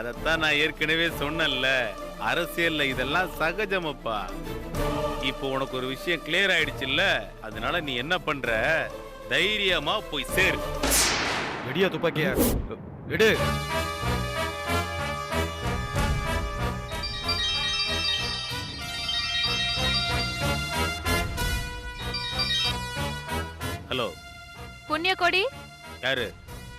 அதத்தான் நான் ஏற்கனவே சொன்னேன்ல, அரசியல்ல இதெல்லாம் சகஜமப்பா. இப்போ உனக்கு ஒரு விஷயம் கிளியர் ஆயிடுச்சுல்ல, அதனால நீ என்ன பண்ற, தைரியமா போய் சேரு. வெடியா துப்பாக்கியா விடு. ஹலோ, புண்ணியக்கொடி, யாரு?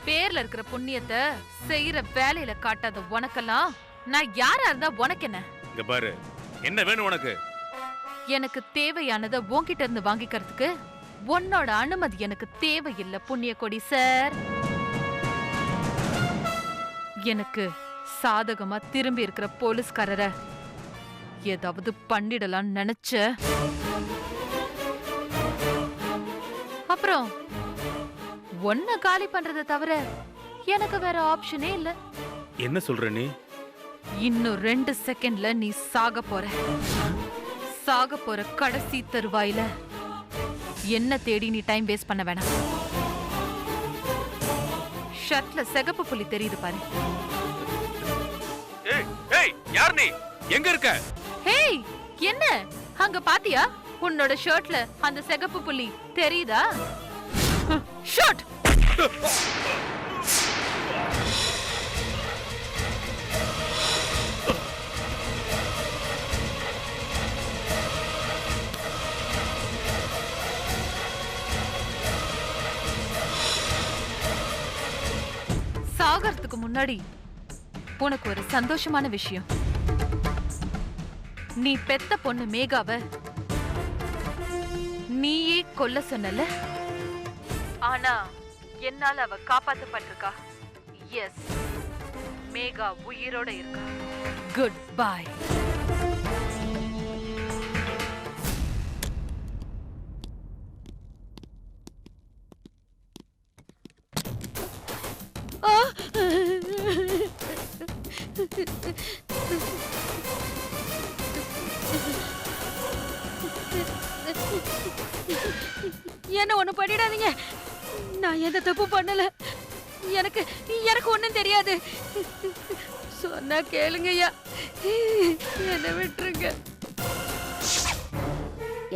பேர்ல இருக்கிற புண்ணியத்தை செய்யற வேலையில காட்டாத உனக்கெல்லாம் நான் யாரா இருந்தா உனக்கு என்ன? இங்க பாரு, என்ன வேணும் உனக்கு? எனக்கு தேவையானதை உன்கிட்ட இருந்து வாங்கிக்கிறதுக்கு உன்னோட அனுமதி எனக்கு தேவையில்லை புண்ணியக்கொடி சார். எனக்கு சாதகமா திரும்பி இருக்கிற போலீஸ்காரரை ஏதாவது பண்ணிடலாம் நினைச்ச அப்புறம் ஒன்ன காலி பண்றதை தவிர எனக்கு வேற ஆப்ஷனே இல்ல. என்ன சொல்ற நீ? இன்னும் 2 செகண்ட்ல நீ சாக போற கடைசி தருவாயில என்ன தேடி நீ டைம் வேஸ்ட் பண்ண வேணாம். ஷர்ட்ல சிகப்பு புள்ளி தெரியுது பாரு. ஏய், யார் நீ? எங்க இருக்க? ஹேய், என்ன அங்க பாத்தியா? உன்னோட ஷர்ட்ல அந்த சிகப்பு புள்ளி தெரியுதா? ஷாட். சாகறதுக்கு முன்னாடி உனக்கு ஒரு சந்தோஷமான விஷயம். நீ பெத்த பொண்ணு மேகாவ நீயே கொல்ல சொன்னல, ஆனா என்னால அவ காப்பாத்தப்பட்டிருக்கா. எஸ், மேகா உயிரோட இருக்கா. Good bye. என்ன ஒண்ணு பண்ணிடாதீங்க. நான் எந்த தப்பு பண்ணல. எனக்கு ஒண்ணும் தெரியாது. சொன்னா கேளுங்கய்யா, என்ன விட்டுருங்க.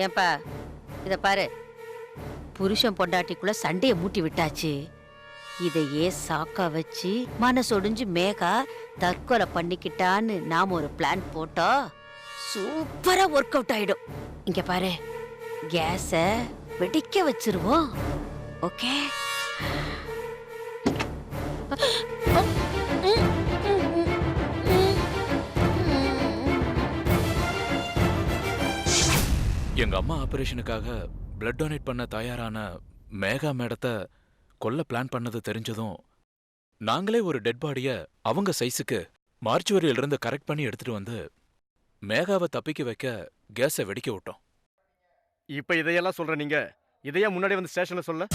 ஏன்பா இத பாரு, புருஷன் பொண்டாட்டிக்குள்ள சண்டைய மூட்டி விட்டாச்சு. இதையே சாக்கா வச்சு மனசொடிஞ்சு மேகா தற்கொலை பண்ணிக்கிட்டான்னு நாம ஒரு பிளான் போட்டோம். சூப்பரா ஒர்க் அவுட் ஆயிடும். இங்க பாரு, கேஸ வெடிக்க வச்சிருவோம். ஓகே? எங்க அம்மா ஆபரேஷனுக்காக பிளட் டொனேட் பண்ண தயாரான மேகா மேடத்தை கொல்ல பிளான் பண்ணது தெரிஞ்சதும் நாங்களே ஒரு டெட் பாடிய அவங்க சைஸுக்கு மார்ச்சுவரியில இருந்து கரெக்ட் பண்ணி எடுத்துட்டு வந்து மேகாவை தப்பிக்க வைக்க கேஸை வெடிக்க விட்டோம். இப்ப இதையெல்லாம் சொல்ற நீங்க இதையா முன்னாடி வந்து ஸ்டேஷன்ல சொல்ல?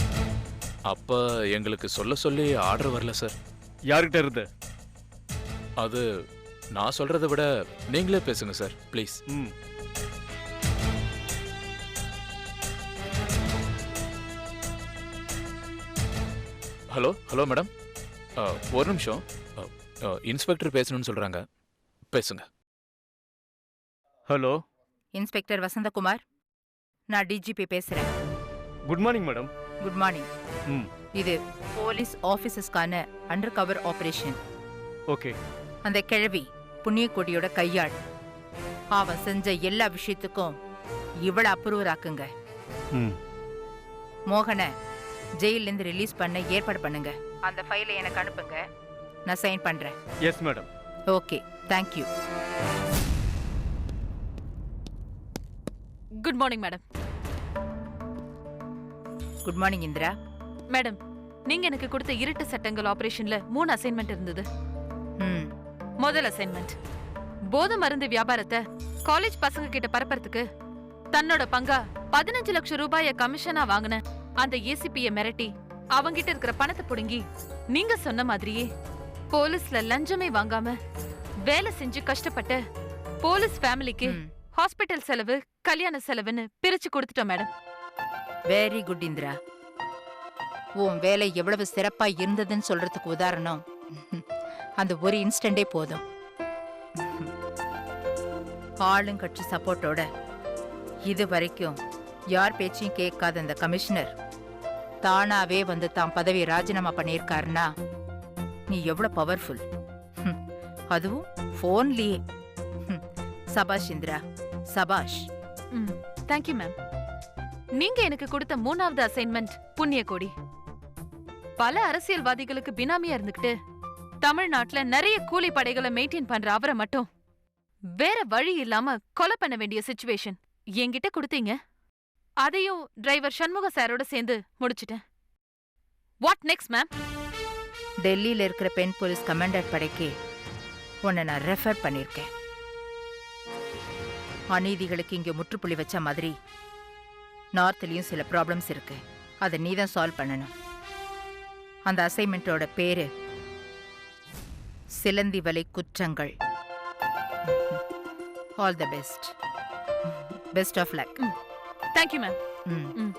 அப்ப எங்களுக்கு சொல்ல சொல்லி ஆர்டர் வரல சார். யார்கிட்ட இருந்து? அது நான் சொல்றதை விட நீங்களே பேசுங்க sir, please. Hello hello madam, ஒரு நிமிஷம். இன்ஸ்பெக்டர் பேசணும்னு சொல்றாங்க, பேசுங்க. ஹலோ, இன்ஸ்பெக்டர் வசந்தகுமார், நான் டிஜிபி பேசுறேன். Good morning madam. Good morning. இது போலீஸ் ஆபீசர்ஸ்க்கான அண்டர் கவர் ஆபரேஷன். ஓகே. அந்த கிழவி புண்ணியக்கொடியோட கையாள். அவன் செஞ்ச எல்லா விஷயத்துக்கும் இவள அப்ரூவர் ஆக்குங்க. மோகன ஜெயில இருந்து ரிலீஸ் பண்ண ஏற்பாடு பண்ணுங்க. அந்த ஃபைலை எனக்கு அனுப்புங்க, நான் சைன் பண்றேன். Yes madam. Okay, thank you. Good morning madam. Good morning Indira. Madam, நீங்க எனக்கு கொடுத்த இருட்டு சட்டங்கள் ஆபரேஷன்ல 3 அசைன்மெண்ட் இருந்தது. முதல் அசைன்மெண்ட், போதை மருந்து வியாபாரத்தை காலேஜ் பசங்க கிட்ட பரப்புறதுக்கு தன்னோட பங்கா 15 லட்சம் ரூபாய கமிஷனா வாங்கின அந்த ஏசிபியை மிரட்டி அவங்கிட்ட இருக்கிற பணத்தை புடுங்கி நீங்க சொன்ன மாதிரியே போலீஸ்ல லஞ்சமே வாங்காம வேலை செஞ்சு கஷ்டப்பட்ட போலீஸ் ஃபேமிலிக்கு ஹாஸ்பிட்டல் செலவு, கல்யாண செலவுன்னு பிரிச்சு கொடுத்துட்டோம் மேடம். Very good Indira. உன் வேலை எவ்வளவு சிறப்பா இருந்ததுன்னு சொல்றதுக்கு உதாரணம் அந்த ஒரு இன்ஸ்டன்டே போதும். ஆளுங்கட்சி சப்போர்ட்டோட இது வரைக்கும் யார் பேச்சையும் கேட்காத அந்த கமிஷனர் தானாவே வந்து தான் பதவியை ராஜினாமா பண்ணியிருக்காருன்னா நீ எவ்வளவு பவர்ஃபுல். அதுவும் போன்லயே. சபாஷ் இந்திரா, சபாஷ். Thank you ma'am. நீங்க எனக்கு கொடுத்த 3வது அசைன்மெண்ட் புண்ணியகோடி. பல அரசியல்வாதிகளுக்கு பினாமியா இருந்துகிட்டு தமிழ்நாட்டுல நிறைய கூலி படைகளை மெயின்டைன் பண்ற அவரை மட்டும் வேற வழி இல்லாம கொலை பண்ண வேண்டிய சிச்சுவேஷன் என்கிட்ட கொடுத்தீங்க. அதையும் டிரைவர் சண்முக சாரோட சேர்ந்து முடிச்சிட்டேன். What next ma'am? டெல்லியில இருக்கிற பெண் போலீஸ் கமாண்டர் படைக்கு உன்னை நான் ரெஃபர் பண்ணிருக்கேன். அநீதிகளுக்கு இங்க முற்றுப்புள்ளி வச்ச மாதிரி நார்த்லயும் சில ப்ராப்ளம்ஸ் இருக்கு. அதை நீ தான் சால்வ் பண்ணணும். அந்த அசைன்மெண்டோட பேரு சிலந்தி வலை குற்றங்கள். All the best. Best of luck. Thank you ma'am. ம்